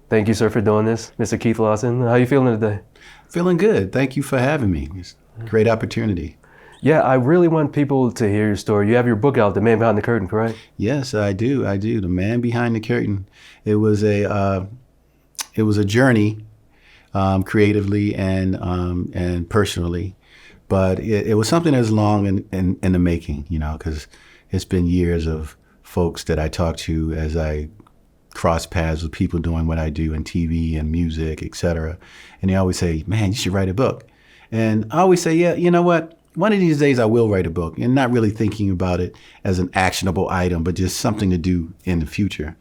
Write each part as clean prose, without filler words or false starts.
Thank you, sir, for doing this. Mr. Keith Lawson, how are you feeling today? Feeling good. Thank you for having me. It's a great opportunity. Yeah, I really want people to hear your story. You have your book out, The Man Behind the Curtain, correct? Yes, I do. The Man Behind the Curtain. It was a journey, creatively and personally, but it was something that was long in the making. Because it's been years of folks that I talk to as I cross paths with people doing what I do in TV and music, et cetera. And they always say, man, you should write a book. And I always say, yeah, you know what? One of these days I will write a book, and not really thinking about it as an actionable item, but just something to do in the future.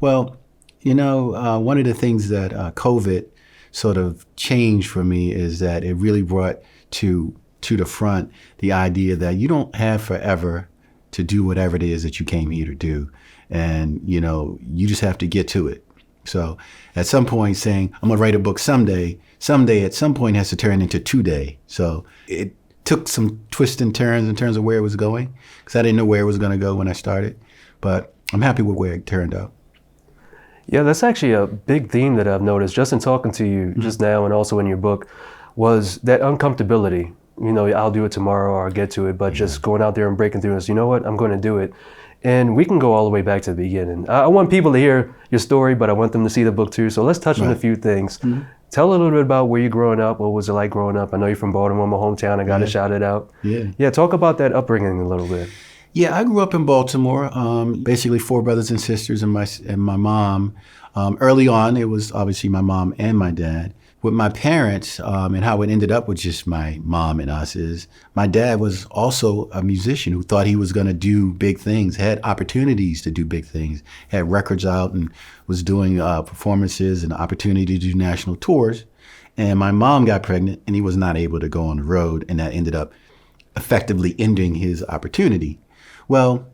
Well, one of the things that COVID sort of changed for me is that it really brought to the front the idea that you don't have forever to do whatever it is that you came here to do. And, you just have to get to it. So at some point saying, I'm gonna write a book someday at some point has to turn into today. So it took some twists and turns in terms of where it was going, because I didn't know where it was gonna go when I started, but I'm happy with where it turned out. Yeah, that's actually a big theme that I've noticed just in talking to you just now and also in your book, was that uncomfortability. I'll do it tomorrow or I'll get to it, but just going out there and breaking through and say, you know what, I'm going to do it. And we can go all the way back to the beginning. I want people to hear your story, but I want them to see the book too. So let's touch on a few things. Tell a little bit about where you're growing up. What was it like growing up? I know you're from Baltimore, my hometown. I got to shout it out. Yeah, talk about that upbringing a little bit. Yeah, I grew up in Baltimore. Basically, 4 brothers and sisters and my mom. Early on, it was obviously my mom and my dad. With my parents, and how it ended up with just my mom and us is my dad was also a musician who thought he was going to do big things, had opportunities to do big things, had records out and was doing performances and opportunity to do national tours. And my mom got pregnant and he was not able to go on the road, and that ended up effectively ending his opportunity. Well,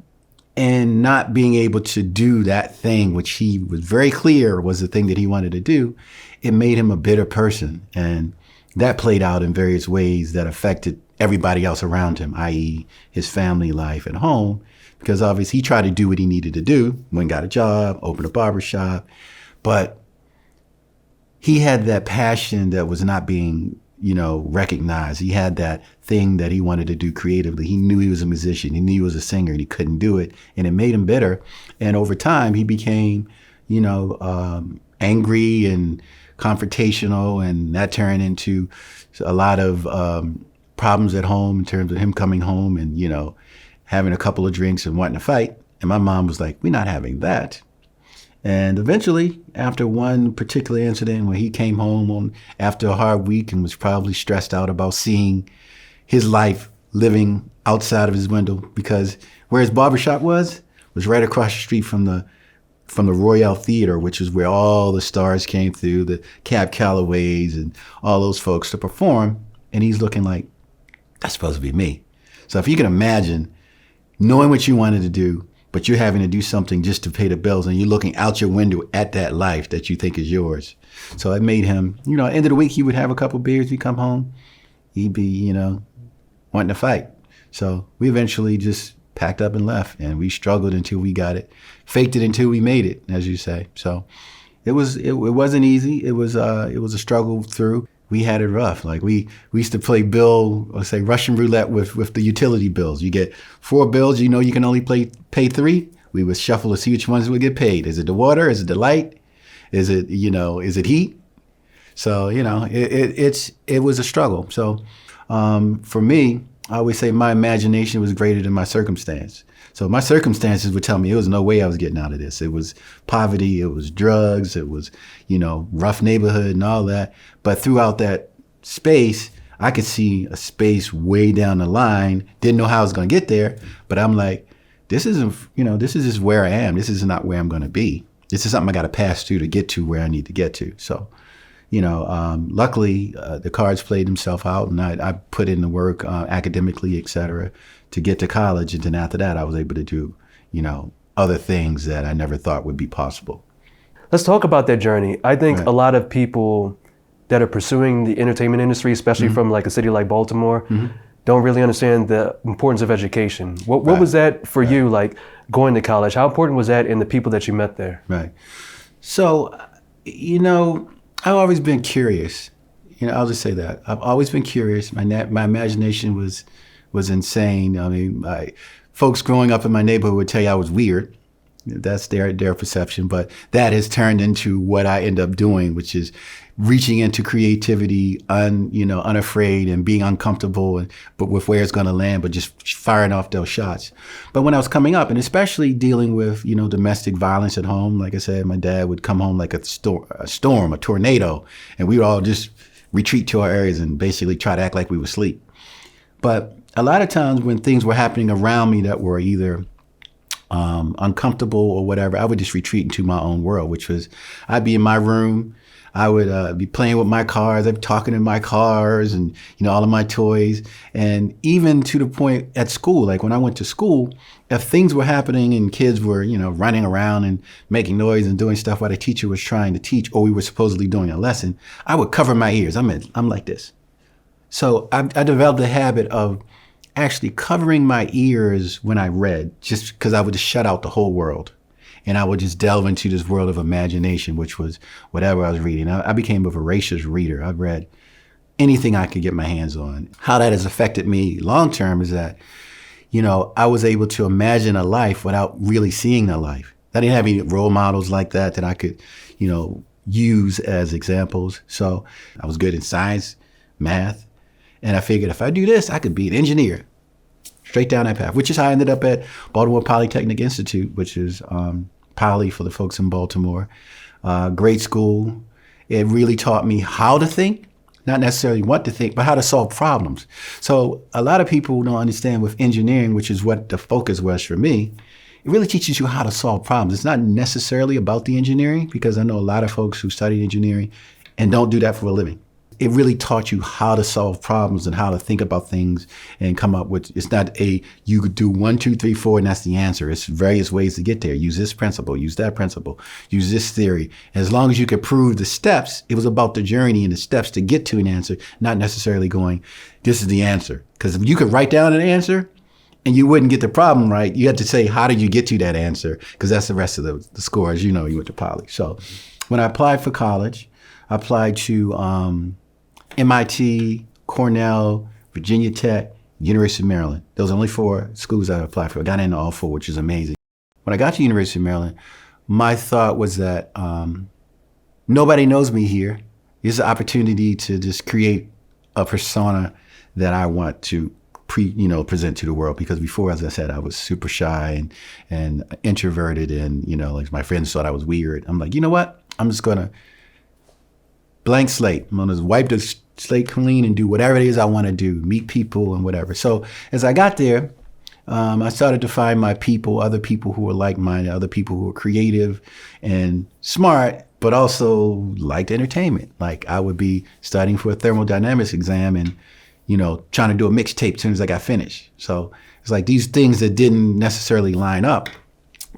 and not being able to do that thing, which he was very clear was the thing that he wanted to do, it made him a bitter person. And that played out in various ways that affected everybody else around him, i.e. his family life at home, because obviously he tried to do what he needed to do, went and got a job, opened a barber shop, but he had that passion that was not being recognized. He had that thing that he wanted to do creatively. He knew he was a musician. He knew he was a singer, and he couldn't do it. And it made him bitter. And over time, he became, angry and confrontational. And that turned into a lot of problems at home in terms of him coming home and, having a couple of drinks and wanting to fight. And my mom was like, we're not having that. And eventually, after one particular incident where he came home after a hard week and was probably stressed out about seeing his life living outside of his window, because where his barbershop was right across the street from the Royale Theater, which is where all the stars came through, the Cab Callaways and all those folks to perform. And he's looking like, that's supposed to be me. So if you can imagine knowing what you wanted to do, but you're having to do something just to pay the bills, and you're looking out your window at that life that you think is yours. So it made him, at the end of the week, he would have a couple beers, he'd come home, he'd be, wanting to fight. So we eventually just packed up and left, and we struggled until we got it, faked it until we made it, as you say. So it wasn't easy. It was a struggle through. We had it rough. Like we used to play Russian roulette with the utility bills. You get 4 bills, you can only pay 3. We would shuffle to see which ones would get paid. Is it the water? Is it the light? Is it heat? So, it was a struggle. So for me, I always say my imagination was greater than my circumstance. So my circumstances would tell me there was no way I was getting out of this. It was poverty, it was drugs, it was, rough neighborhood and all that. But throughout that space, I could see a space way down the line. Didn't know how I was going to get there, but I'm like, this isn't, this is just where I am. This is not where I'm going to be. This is something I got to pass through to get to where I need to get to. So, luckily, the cards played themselves out, and I put in the work academically, et cetera, to get to college. And then after that, I was able to do, other things that I never thought would be possible. Let's talk about that journey. I think a lot of people that are pursuing the entertainment industry, especially from like a city like Baltimore, don't really understand the importance of education. What was that for you, like going to college? How important was that in the people that you met there? Right. So You know, I've always been curious. You know, I'll just say that. I've always been curious. My imagination was insane. I mean, folks growing up in my neighborhood would tell you I was weird. That's their perception, but that has turned into what I end up doing, which is reaching into creativity, unafraid and being uncomfortable, but with where it's going to land, but just firing off those shots. But when I was coming up, and especially dealing with domestic violence at home, like I said, my dad would come home like a storm, a tornado, and we would all just retreat to our areas and basically try to act like we were asleep. But a lot of times when things were happening around me that were either uncomfortable or whatever, I would just retreat into my own world, which was I'd be in my room. I would be playing with my cars. I'd be talking in my cars and, all of my toys. And even to the point at school, like when I went to school, if things were happening and kids were, running around and making noise and doing stuff while the teacher was trying to teach, or we were supposedly doing a lesson, I would cover my ears. I'm like this. So I developed the habit of actually covering my ears when I read, just because I would just shut out the whole world. And I would just delve into this world of imagination, which was whatever I was reading. I became a voracious reader. I've read anything I could get my hands on. How that has affected me long term is that, I was able to imagine a life without really seeing a life. I didn't have any role models like that I could, use as examples. So I was good in science, math, and I figured if I do this, I could be an engineer. Straight down that path, which is how I ended up at Baltimore Polytechnic Institute, which is Poly for the folks in Baltimore. Great school. It really taught me how to think, not necessarily what to think, but how to solve problems. So a lot of people don't understand with engineering, which is what the focus was for me, it really teaches you how to solve problems. It's not necessarily about the engineering, because I know a lot of folks who study engineering and don't do that for a living. It really taught you how to solve problems and how to think about things and come up with, it's not you could do 1, 2, 3, 4, and that's the answer. It's various ways to get there. Use this principle, use that principle, use this theory. As long as you could prove the steps, it was about the journey and the steps to get to an answer, not necessarily going, this is the answer. Because if you could write down an answer and you wouldn't get the problem right, you had to say, how did you get to that answer? Because that's the rest of the score, as you know, you went to Poly. So when I applied for college, I applied to MIT, Cornell, Virginia Tech, University of Maryland. Those are only 4 schools I applied for. I got into all 4, which is amazing. When I got to University of Maryland, my thought was that nobody knows me here. Here's an opportunity to just create a persona that I want to present to the world. Because before, as I said, I was super shy and introverted, and like my friends thought I was weird. I'm like, you know what? I'm just gonna blank slate. I'm gonna wipe the slate clean and do whatever it is I want to do, meet people and whatever. So as I got there, I started to find my people, other people who were like-minded, other people who were creative and smart, but also liked entertainment. Like I would be studying for a thermodynamics exam and, trying to do a mixtape as soon as I got finished. So it's like these things that didn't necessarily line up.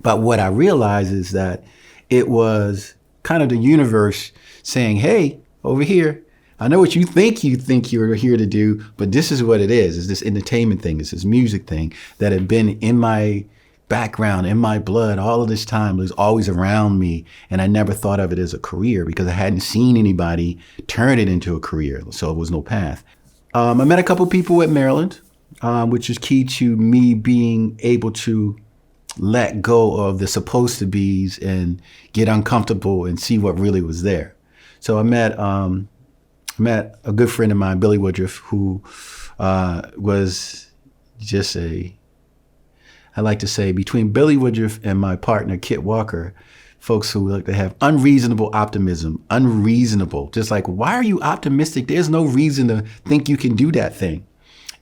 But what I realized is that it was kind of the universe saying, hey, over here, I know what you think you're here to do, but this is what it is. It's this entertainment thing. It's this music thing that had been in my background, in my blood all of this time. It was always around me. And I never thought of it as a career because I hadn't seen anybody turn it into a career. So it was no path. I met a couple people at Maryland, which is key to me being able to let go of the supposed to be's and get uncomfortable and see what really was there. So I met a good friend of mine, Billy Woodruff, who was just I like to say, between Billy Woodruff and my partner, Kit Walker, folks who like to have unreasonable optimism, unreasonable, just like, why are you optimistic? There's no reason to think you can do that thing.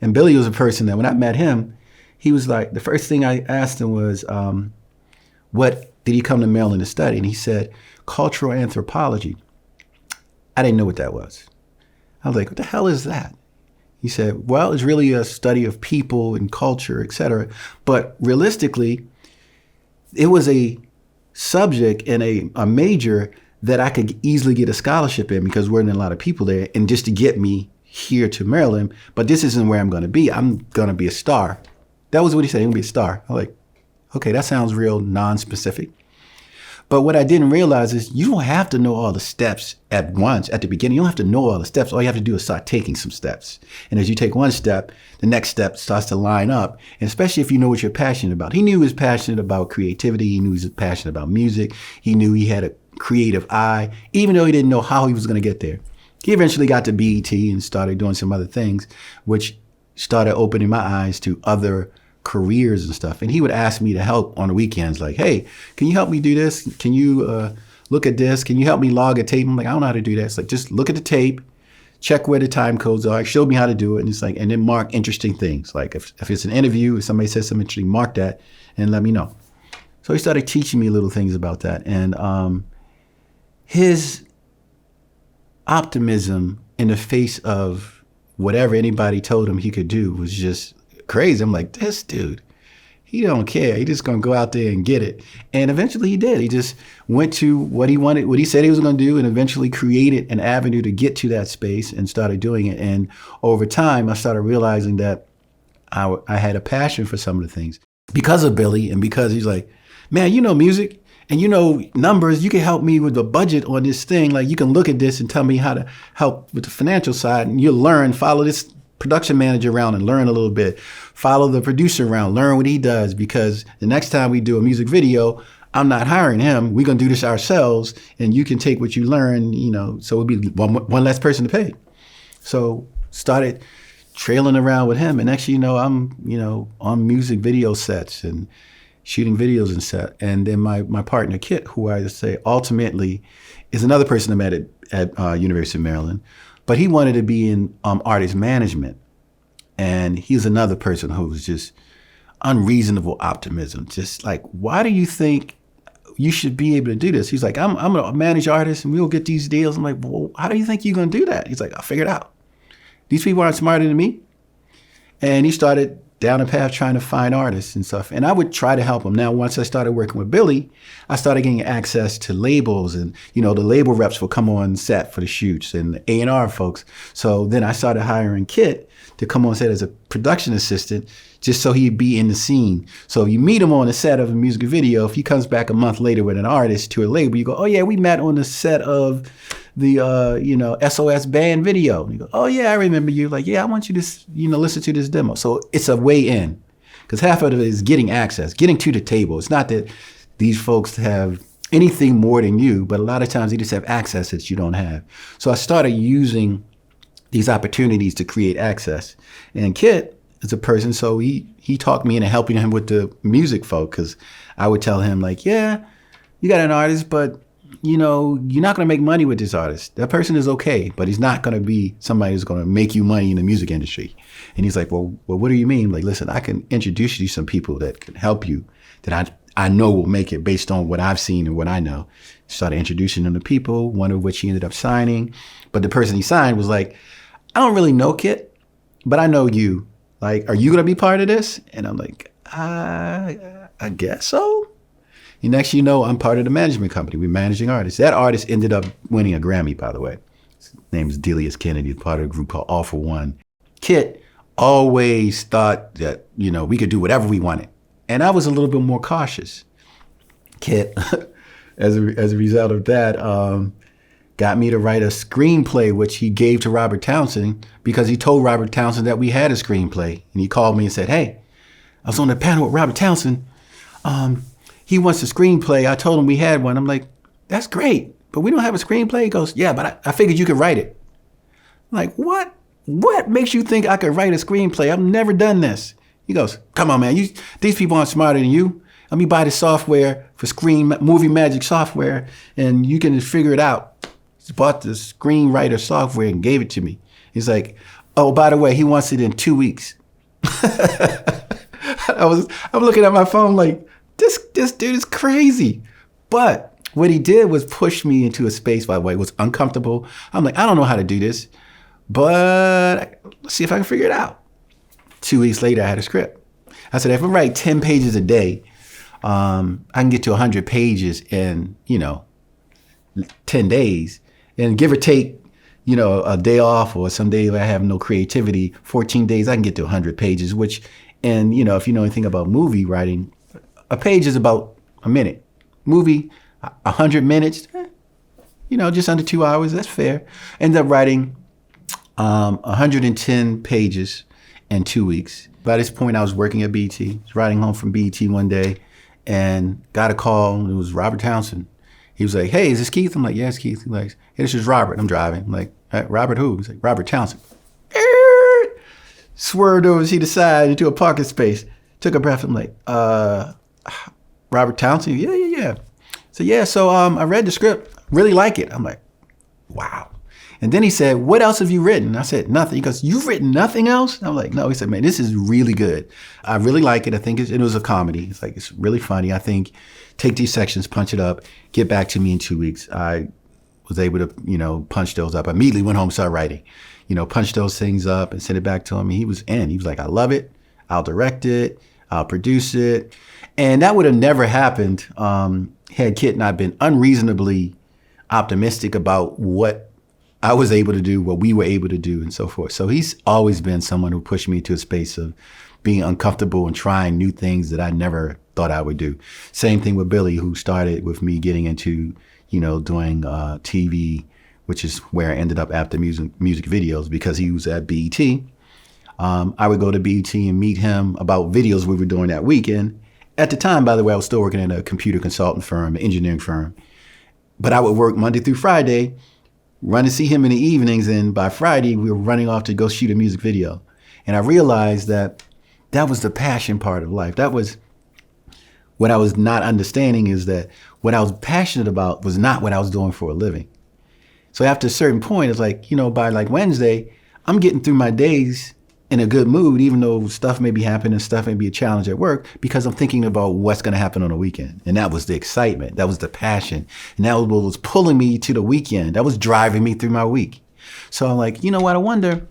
And Billy was a person that when I met him, he was like, the first thing I asked him was, what did he come to Maryland to study? And he said, cultural anthropology. I didn't know what that was. I was like, what the hell is that? He said, well, it's really a study of people and culture, et cetera. But realistically, it was a subject and a major that I could easily get a scholarship in because we're in a lot of people there. And just to get me here to Maryland, but this isn't where I'm going to be. I'm going to be a star. That was what he said. I'm going to be a star. I'm like, okay, that sounds real non-specific. But what I didn't realize is you don't have to know all the steps at once at the beginning. You don't have to know all the steps. All you have to do is start taking some steps. And as you take one step, the next step starts to line up. And especially if you know what you're passionate about. He knew he was passionate about creativity. He knew he was passionate about music. He knew he had a creative eye, even though he didn't know how he was going to get there. He eventually got to BET and started doing some other things, which started opening my eyes to other careers and stuff. And he would ask me to help on the weekends, like, hey, can you help me do this? Can you look at this? Can you help me log a tape? I'm like, I don't know how to do that. It's like, just look at the tape, check where the time codes are, show me how to do it. And it's like, and then mark interesting things. Like if it's an interview, if somebody says something interesting, mark that and let me know. So he started teaching me little things about that. And his optimism in the face of whatever anybody told him he could do was just crazy. I'm like, this dude, he don't care. He just gonna go out there and get it. And eventually he did. He just went to what he wanted, what he said he was gonna do, and eventually created an avenue to get to that space and started doing it. And over time, I started realizing that I had a passion for some of the things because of Billy, and because he's like, man, you know music and you know numbers, you can help me with the budget on this thing. Like, you can look at this and tell me how to help with the financial side, and you'll learn, follow this production manager around and learn a little bit, follow the producer around, learn what he does, because the next time we do a music video, I'm not hiring him. We're going to do this ourselves, and you can take what you learn, you know, so it'll be one less person to pay. So started trailing around with him, and next thing you know, I'm, you know, on music video sets and shooting videos and set. And then my partner, Kit, who I say ultimately is another person I met at University of Maryland, but he wanted to be in artist management. And he's another person who was just unreasonable optimism. Just like, why do you think you should be able to do this? He's like, I'm going to manage artists and we'll get these deals. I'm like, well, how do you think you're going to do that? He's like, I'll figure it out. These people aren't smarter than me. And he started down a path trying to find artists and stuff. And I would try to help him. Now, once I started working with Billy, I started getting access to labels, and, you know, the label reps will come on set for the shoots and the A&R folks. So then I started hiring Kit to come on set as a production assistant, just so he'd be in the scene. So you meet him on the set of a music video. If he comes back a month later with an artist to a label, you go, oh yeah, we met on the set of the, you know, SOS band video. And you go, oh yeah, I remember you. Like, yeah, I want you to, you know, listen to this demo. So it's a way in, because half of it is getting access, getting to the table. It's not that these folks have anything more than you, but a lot of times they just have access that you don't have. So I started using these opportunities to create access. And Kit is a person, so he talked me into helping him with the music folk, because I would tell him, like, yeah, you got an artist, but, you know, you're not going to make money with this artist. That person is okay, but he's not going to be somebody who's going to make you money in the music industry. And he's like, well, what do you mean? Like, listen, I can introduce you to some people that can help you, that I know will make it based on what I've seen and what I know. Started introducing him to people, one of which he ended up signing. But the person he signed was like, I don't really know Kit, but I know you. Like, are you going to be part of this? And I'm like, I guess so. And next you know, I'm part of the management company. We're managing artists. That artist ended up winning a Grammy, by the way. His name is Delius Kennedy, part of a group called All for One. Kit always thought that, you know, we could do whatever we wanted. And I was a little bit more cautious. Kit, as a result of that, got me to write a screenplay, which he gave to Robert Townsend, because he told Robert Townsend that we had a screenplay. And he called me and said, hey, I was on the panel with Robert Townsend. He wants a screenplay. I told him we had one. I'm like, that's great, but we don't have a screenplay. He goes, yeah, but I figured you could write it. I'm like, what? What makes you think I could write a screenplay? I've never done this. He goes, come on, man. These people aren't smarter than you. Let me buy the software for movie magic software, and you can figure it out. He bought the screenwriter software and gave it to me. He's like, oh, by the way, he wants it in 2 weeks. I'm looking at my phone like, this dude is crazy. But what he did was push me into a space, by the way, it was uncomfortable. I'm like, I don't know how to do this, but let's see if I can figure it out. 2 weeks later, I had a script. I said, if I write 10 pages a day, I can get to 100 pages in, 10 days. And give or take, a day off, or some days I have no creativity, 14 days, I can get to 100 pages, which, and, if you know anything about movie writing, a page is about a minute. Movie, 100 minutes, just under 2 hours. That's fair. Ended up writing 110 pages in 2 weeks. By this point, I was working at BET. I was riding home from BET one day and got a call. It was Robert Townsend. He was like, "Hey, is this Keith?" I'm like, "Yeah, it's Keith." He's like, "Hey, this is Robert." I'm driving. I'm like, "Hey, Robert who?" He's like, "Robert Townsend." Swerved over to the side into a parking space. Took a breath. I'm like, Robert Townsend? Yeah. So I read the script. Really like it. I'm like, wow. And then he said, "What else have you written?" I said, "Nothing." He goes, "You've written nothing else?" I'm like, "No." He said, "Man, this is really good. I really like it. I think it was a comedy. It's like, it's really funny. I think take these sections, punch it up, get back to me in 2 weeks." I was able to, punch those up. I immediately went home and started writing, punch those things up and send it back to him. And he was in. He was like, "I love it. I'll direct it. I'll produce it." And that would have never happened had Kit not been unreasonably optimistic about what I was able to do, what we were able to do, and so forth. So he's always been someone who pushed me to a space of being uncomfortable and trying new things that I never thought I would do. Same thing with Billy, who started with me getting into, doing TV, which is where I ended up after music videos, because he was at BET. I would go to BET and meet him about videos we were doing that weekend. At the time, by the way, I was still working at a computer consultant firm, an engineering firm. But I would work Monday through Friday, run to see him in the evenings, and by Friday, we were running off to go shoot a music video. And I realized that was the passion part of life. That was what I was not understanding, is that what I was passionate about was not what I was doing for a living. So after a certain point, it's like, by like Wednesday, I'm getting through my days in a good mood, even though stuff may be happening, stuff may be a challenge at work, because I'm thinking about what's going to happen on the weekend. And that was the excitement. That was the passion. And that was what was pulling me to the weekend. That was driving me through my week. So I'm like, I wonder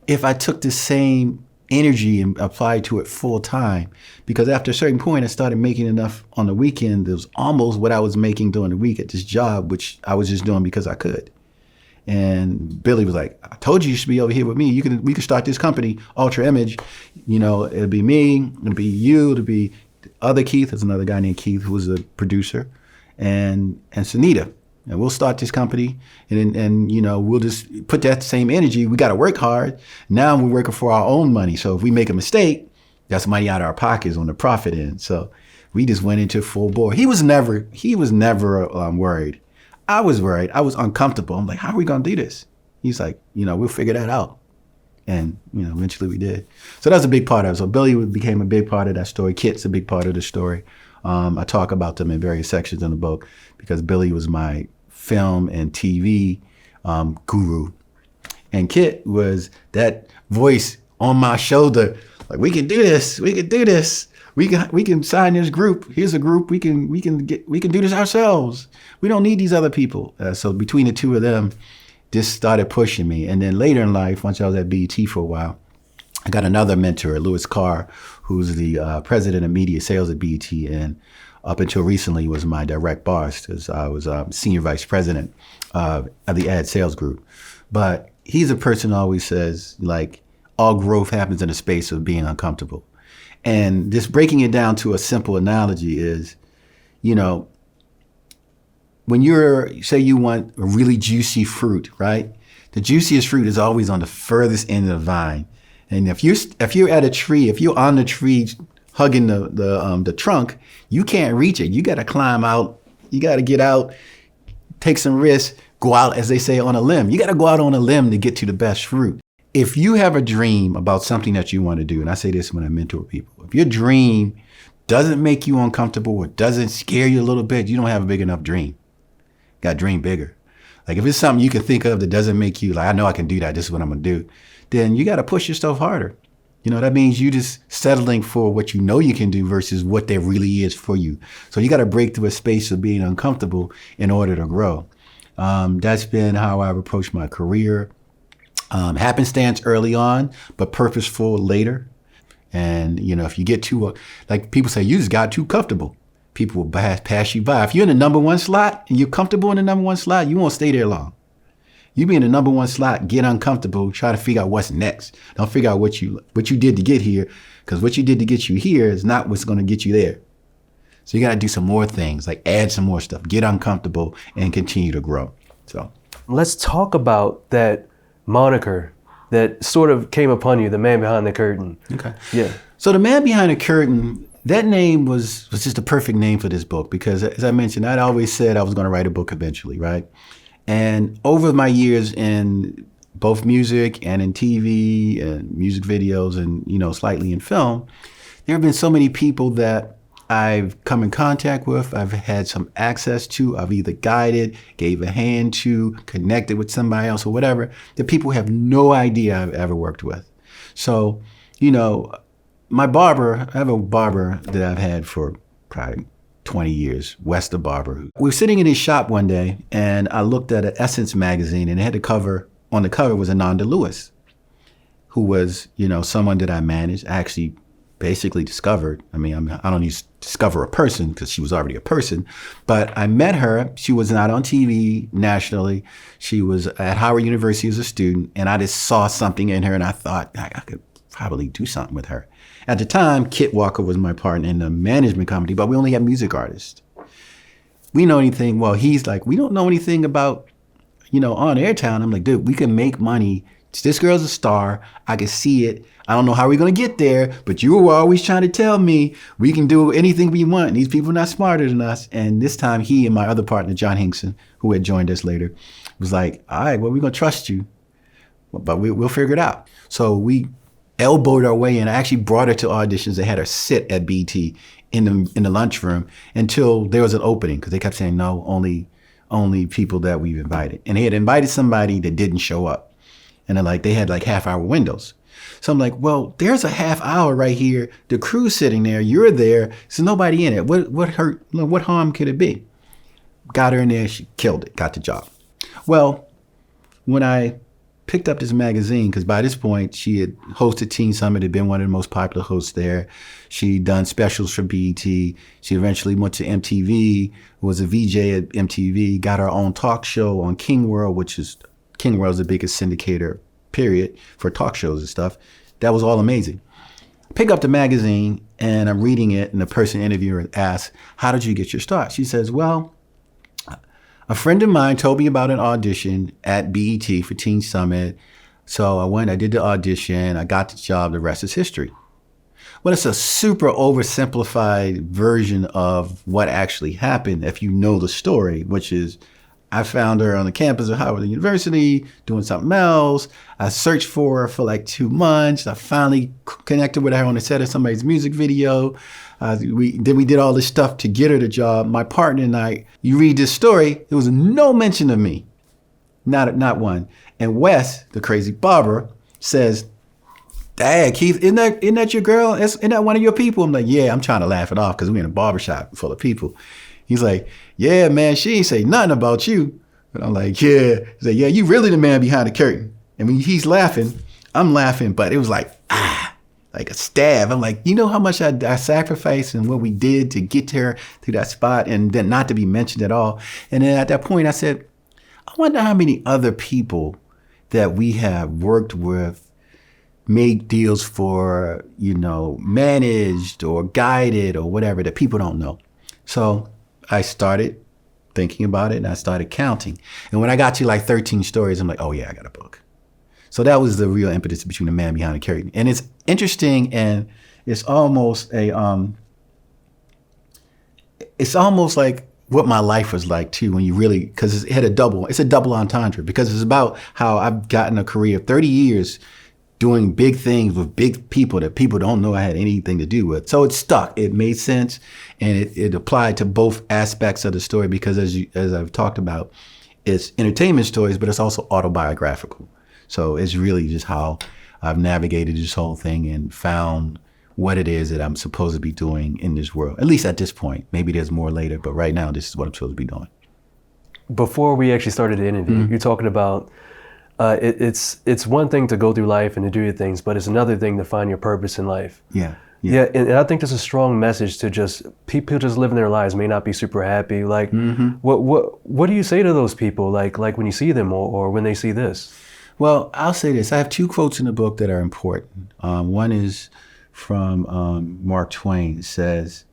if I took the same energy and applied to it full time, because after a certain point, I started making enough on the weekend. It was almost what I was making during the week at this job, which I was just doing because I could. And Billy was like, "I told you should be over here with me. We can start this company, Ultra Image. It'll be me, it'll be you, it'll be the other Keith." There's another guy named Keith who was a producer, and Sunita. And we'll start this company, and we'll just put that same energy. We got to work hard. Now we're working for our own money. So if we make a mistake, that's money out of our pockets on the profit end. So we just went into full bore. He was never worried. I was worried. I was uncomfortable. I'm like, "How are we going to do this?" He's like, "We'll figure that out." And, eventually we did. So that's a big part of it. So Billy became a big part of that story. Kit's a big part of the story. I talk about them in various sections in the book, because Billy was my film and TV guru. And Kit was that voice on my shoulder, like, "We can do this. We can do this. We can sign this group. Here's a group. We can do this ourselves. We don't need these other people." So between the two of them, this started pushing me. And then later in life, once I was at BET for a while, I got another mentor, Louis Carr, who's the president of media sales at BET, and up until recently was my direct boss, because I was senior vice president of the ad sales group. But he's a person who always says, like, all growth happens in a space of being uncomfortable. And just breaking it down to a simple analogy is, when say you want a really juicy fruit, right? The juiciest fruit is always on the furthest end of the vine. And if you're at a tree, if you're on the tree hugging the trunk, you can't reach it. You got to climb out. You got to get out, take some risks, go out, as they say, on a limb. You got to go out on a limb to get to the best fruit. If you have a dream about something that you want to do, and I say this when I mentor people, if your dream doesn't make you uncomfortable or doesn't scare you a little bit, you don't have a big enough dream. Got to dream bigger. Like, if it's something you can think of that doesn't make you like, "I know I can do that, this is what I'm going to do," then you got to push yourself harder. That means you just settling for what you know you can do versus what there really is for you. So you got to break through a space of being uncomfortable in order to grow. That's been how I've approached my career. Happenstance early on, but purposeful later. And, if you get too, like people say, you just got too comfortable, people will pass you by. If you're in the number one slot and you're comfortable in the number one slot, you won't stay there long. You be in the number one slot, get uncomfortable, try to figure out what's next. Don't figure out what you did to get here, because what you did to get you here is not what's going to get you there. So you got to do some more things, like add some more stuff, get uncomfortable, and continue to grow. So let's talk about that moniker that sort of came upon you, the man behind the curtain. Okay. Yeah. So the man behind the curtain, that name was just a perfect name for this book because, as I mentioned, I'd always said I was going to write a book eventually, right? And over my years in both music and in TV and music videos and, slightly in film, there have been so many people that I've come in contact with, I've had some access to, I've either guided, gave a hand to, connected with somebody else or whatever, that people have no idea I've ever worked with. So, my barber, I have a barber that I've had for probably 20 years, Wester Barber. We were sitting in his shop one day and I looked at an Essence magazine and it had on the cover was Ananda Lewis, who was, someone that I managed, actually basically discovered. I mean, I don't need to discover a person because she was already a person, but I met her. She was not on TV nationally. She was at Howard University as a student, and I just saw something in her, and I thought I could probably do something with her. At the time, Kit Walker was my partner in the management company, but we only have music artists. We know anything? Well, he's like, we don't know anything about, on air town. I'm like, dude, we can make money. This girl's a star. I can see it. I don't know how we're going to get there, but you were always trying to tell me we can do anything we want. And these people are not smarter than us. And this time he and my other partner, John Hinkson, who had joined us later, was like, all right, well, we're going to trust you, but we'll figure it out. So we elbowed our way in. I actually brought her to auditions. They had her sit at BT in the lunchroom until there was an opening because they kept saying, no, only people that we've invited. And they had invited somebody that didn't show up. And they had half-hour windows. So I'm like, well, there's a half hour right here. The crew's sitting there. You're there. There's nobody in it. What harm could it be? Got her in there. She killed it. Got the job. Well, when I picked up this magazine, because by this point, she had hosted Teen Summit, had been one of the most popular hosts there. She'd done specials for BET. She eventually went to MTV, was a VJ at MTV, got her own talk show on King World, King World's the biggest syndicator, period, for talk shows and stuff. That was all amazing. Pick up the magazine and I'm reading it, and the person interviewer asks, how did you get your start? She says, well, a friend of mine told me about an audition at BET for Teen Summit. So I went, I did the audition, I got the job, the rest is history. Well, it's a super oversimplified version of what actually happened if you know the story, which is I found her on the campus of Howard University doing something else. I searched for her for 2 months. I finally connected with her on the set of somebody's music video. We did all this stuff to get her the job. My partner and I, you read this story, there was no mention of me. Not one. And Wes, the crazy barber, says, Dad, Keith, isn't that your girl? Isn't that one of your people? I'm like, yeah, I'm trying to laugh it off because we're in a barbershop full of people. He's like, yeah, man, she ain't say nothing about you. And I'm like, yeah. He's like, yeah, you really the man behind the curtain. And when he's laughing, I'm laughing, but it was like a stab. I'm like, you know how much I sacrificed and what we did to get her to that spot and then not to be mentioned at all. And then at that point I said, I wonder how many other people that we have worked with, made deals for, managed or guided or whatever that people don't know. So I started thinking about it and I started counting. And when I got to 13 stories, I'm like, oh yeah, I got a book. So that was the real impetus between the man behind the curtain. And it's interesting and it's almost like what my life was like too when you really, because it's a double entendre because it's about how I've gotten a career of 30 years doing big things with big people that people don't know I had anything to do with. So it stuck. It made sense, and it applied to both aspects of the story because, as I've talked about, it's entertainment stories, but it's also autobiographical. So it's really just how I've navigated this whole thing and found what it is that I'm supposed to be doing in this world, at least at this point. Maybe there's more later, but right now, this is what I'm supposed to be doing. Before we actually started the interview, you're talking about it's one thing to go through life and to do your things, but it's another thing to find your purpose in life. Yeah, and I think there's a strong message to just people just living their lives may not be super happy. What do you say to those people? Like when you see them or when they see this? Well, I'll say this. I have 2 quotes in the book that are important. One is from Mark Twain. It says,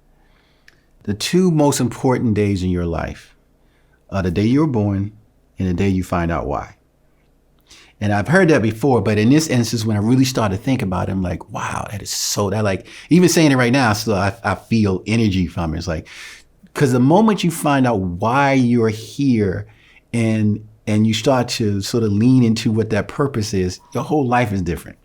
The two most important days in your life are the day you were born and the day you find out why. And I've heard that before, but in this instance, when I really started to think about it, I'm like, wow, that is so, that like, even saying it right now, still I feel energy from it. It's like, because the moment you find out why you're here and you start to sort of lean into what that purpose is, your whole life is different.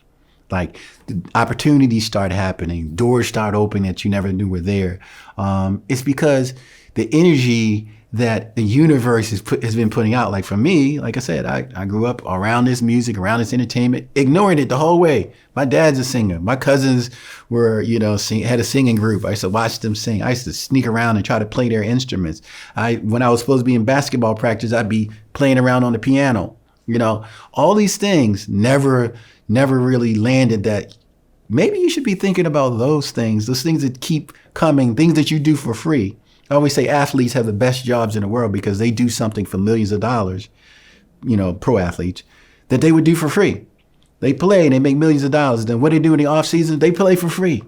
Like the opportunities start happening, doors start opening that you never knew were there. It's because the energy that the universe has been putting out. Like for me, like I said, I grew up around this music, around this entertainment, ignoring it the whole way. My dad's a singer. My cousins were, had a singing group. I used to watch them sing. I used to sneak around and try to play their instruments. When I was supposed to be in basketball practice, I'd be playing around on the piano. All these things never really landed that maybe you should be thinking about those things that keep coming, things that you do for free. I always say athletes have the best jobs in the world because they do something for millions of dollars, pro athletes, that they would do for free. They play and they make millions of dollars. Then what they do in the off season, they play for free.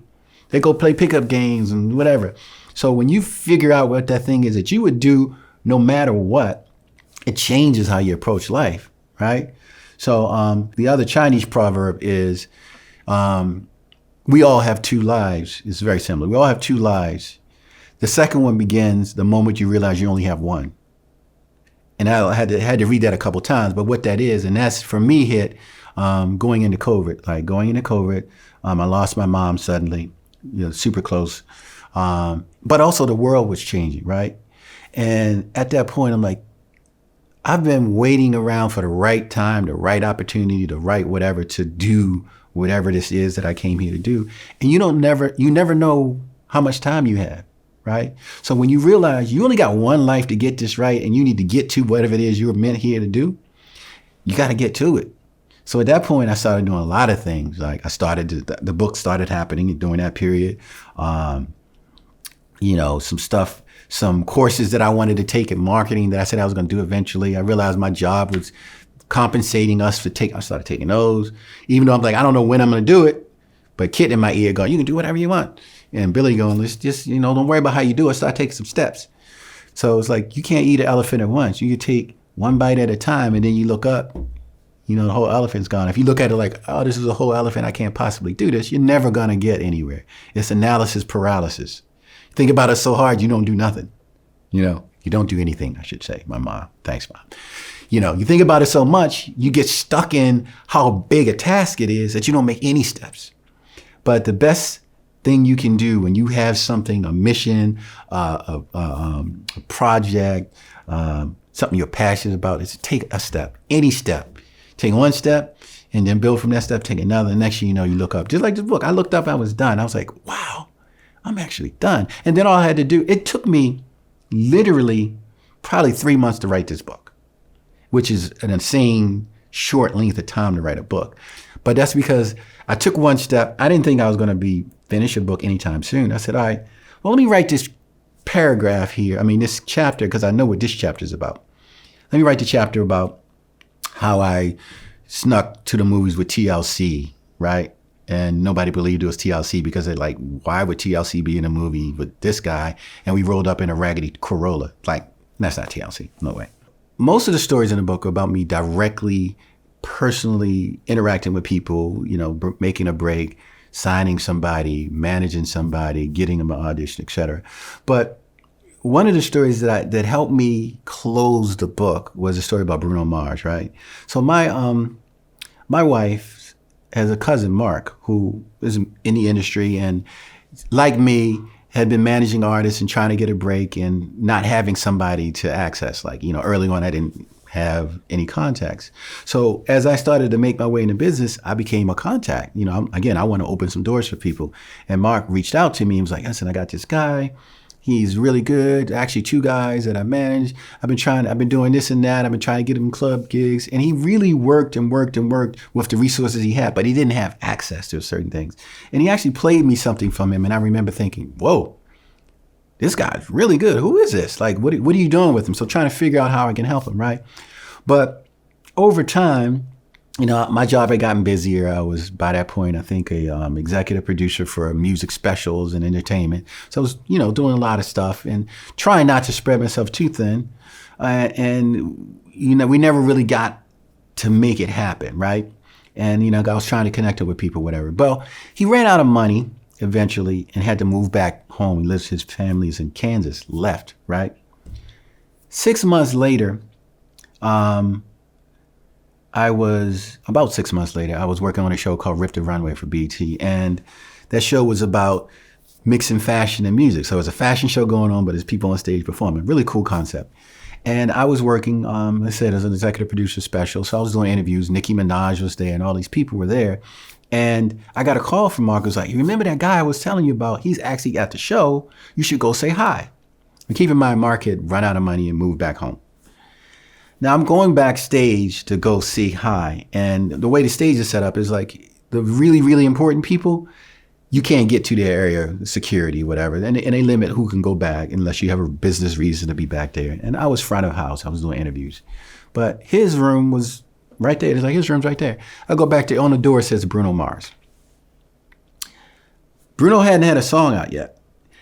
They go play pickup games and whatever. So when you figure out what that thing is that you would do no matter what, it changes how you approach life, right? So the other Chinese proverb is, we all have two lives. It's very similar. We all have two lives. The second one begins the moment you realize you only have one. And I had to read that a couple times, but what that is, and that's for me hit going into COVID. Like going into COVID, I lost my mom suddenly, super close. But also the world was changing, right? And at that point, I'm like, I've been waiting around for the right time, the right opportunity, the right whatever to do whatever this is that I came here to do. And you never know how much time you have, right? So when you realize you only got one life to get this right and you need to get to whatever it is you were meant here to do, you got to get to it. So at that point, I started doing a lot of things. Like the book started happening during that period. Some courses that I wanted to take in marketing that I said I was going to do eventually. I realized my job was compensating us I started taking those, even though I'm like, I don't know when I'm going to do it, but Kit in my ear going, you can do whatever you want. And Billy going, let's just, don't worry about how you do it. Start taking some steps. So it's like, you can't eat an elephant at once. You can take one bite at a time and then you look up, the whole elephant's gone. If you look at it like, oh, this is a whole elephant, I can't possibly do this, you're never going to get anywhere. It's analysis paralysis. Think about it so hard, you don't do nothing. You don't do anything, I should say. My mom, thanks, Mom. You think about it so much, you get stuck in how big a task it is that you don't make any steps. But the best thing you can do when you have something, a mission, a project, something you're passionate about, is to take a step, any step. Take one step and then build from that step, take another. The next thing you know, you look up. Just like this book, I looked up, I was done. I was like, wow, I'm actually done. And then all I had to do, it took me literally probably 3 months to write this book, which is an insane short length of time to write a book. But that's because I took one step. I didn't think I was going to be finish a book anytime soon. I said, all right, well, let me write this paragraph here. This chapter, because I know what this chapter is about. Let me write the chapter about how I snuck to the movies with TLC, right? And nobody believed it was TLC because they're like, why would TLC be in a movie with this guy? And we rolled up in a raggedy Corolla. Like, that's not TLC, no way. Most of the stories in the book are about me directly, personally interacting with people, making a break, signing somebody, managing somebody, getting them an audition, etc. But one of the stories that helped me close the book was a story about Bruno Mars, right? So my wife has a cousin, Mark, who is in the industry and, like me, had been managing artists and trying to get a break and not having somebody to access. Like, early on, I didn't have any contacts. So as I started to make my way into business, I became a contact. I want to open some doors for people. And Mark reached out to me and was like, listen, I got this guy. He's really good. Actually, 2 guys that I manage. I've been doing this and that. I've been trying to get him club gigs. And he really worked with the resources he had, but he didn't have access to certain things. And he actually played me something from him. And I remember thinking, whoa, this guy's really good. Who is this? Like, what are you doing with him? So trying to figure out how I can help him, right? But over time, you know, my job had gotten busier. I was, by that point, I think a executive producer for music specials and entertainment. So I was, you know, doing a lot of stuff and trying not to spread myself too thin. And, you know, we never really got to make it happen, right? And, you know, I was trying to connect with people, whatever. Well, he ran out of money eventually and had to move back home. He lives, his family's in Kansas, left, right? 6 months later, about 6 months later, I was working on a show called Rift the Runway for BT. And that show was about mixing fashion and music. So it was a fashion show going on, but there's people on stage performing. Really cool concept. And I was working, I said, as an executive producer special. So I was doing interviews. Nicki Minaj was there and all these people were there. And I got a call from Mark who was like, you remember that guy I was telling you about? He's actually at the show. You should go say hi. And keep in mind, Mark had run out of money and moved back home. Now I'm going backstage to go see hi. And the way the stage is set up is like the really, really important people, you can't get to their area, security, whatever. And they limit who can go back unless you have a business reason to be back there. And I was front of house. I was doing interviews. But his room was right there. It's like, his room's right there. I go back there. On the door, it says Bruno Mars. Bruno hadn't had a song out yet.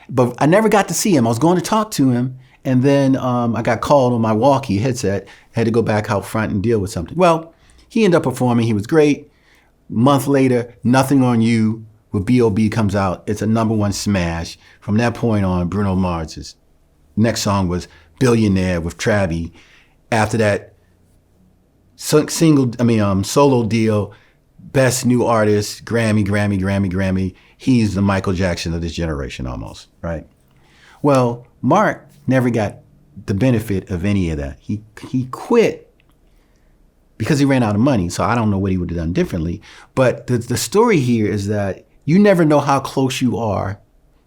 But I never got to see him. I was going to talk to him. And then I got called on my walkie headset. Had to go back out front and deal with something. Well, he ended up performing. He was great. Month later, Nothing on You with B.O.B. comes out. It's a *1 smash. From that point on, Bruno Mars's next song was Billionaire with Travi. After that, solo deal, best new artist, Grammy. He's the Michael Jackson of this generation almost, right? Well, Mark never got the benefit of any of that. He quit because he ran out of money. So I don't know what he would have done differently. But the story here is that you never know how close you are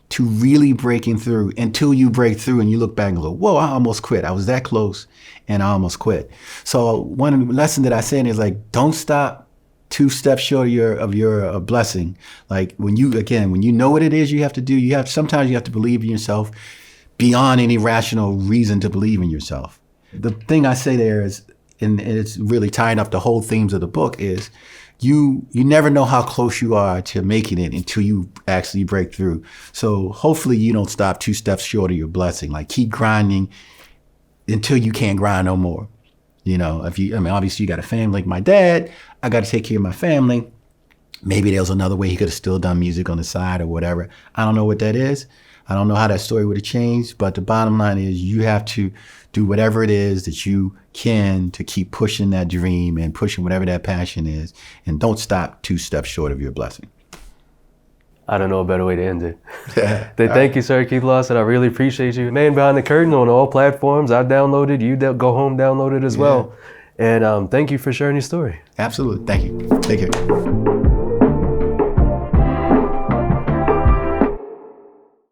to really breaking through until you break through and you look back and go, whoa, I almost quit. I was that close and I almost quit. So one lesson that I said is like, don't stop 2 steps short of your blessing. Like when you know what it is you have to do, sometimes you have to believe in yourself beyond any rational reason to believe in yourself. The thing I say there is, and it's really tying up the whole themes of the book, is you never know how close you are to making it until you actually break through. So hopefully you don't stop 2 steps short of your blessing. Like keep grinding until you can't grind no more. You know, obviously you got a family like my dad. I got to take care of my family. Maybe there was another way he could have still done music on the side or whatever. I don't know what that is. I don't know how that story would have changed, but the bottom line is you have to do whatever it is that you can to keep pushing that dream and pushing whatever that passion is, and don't stop 2 steps short of your blessing. I don't know a better way to end it. Thank you, sir, Keith Lawson. I really appreciate you. Man Behind the Curtain on all platforms. I downloaded, you go home, download it as well. And thank you for sharing your story. Absolutely. Thank you. Take care.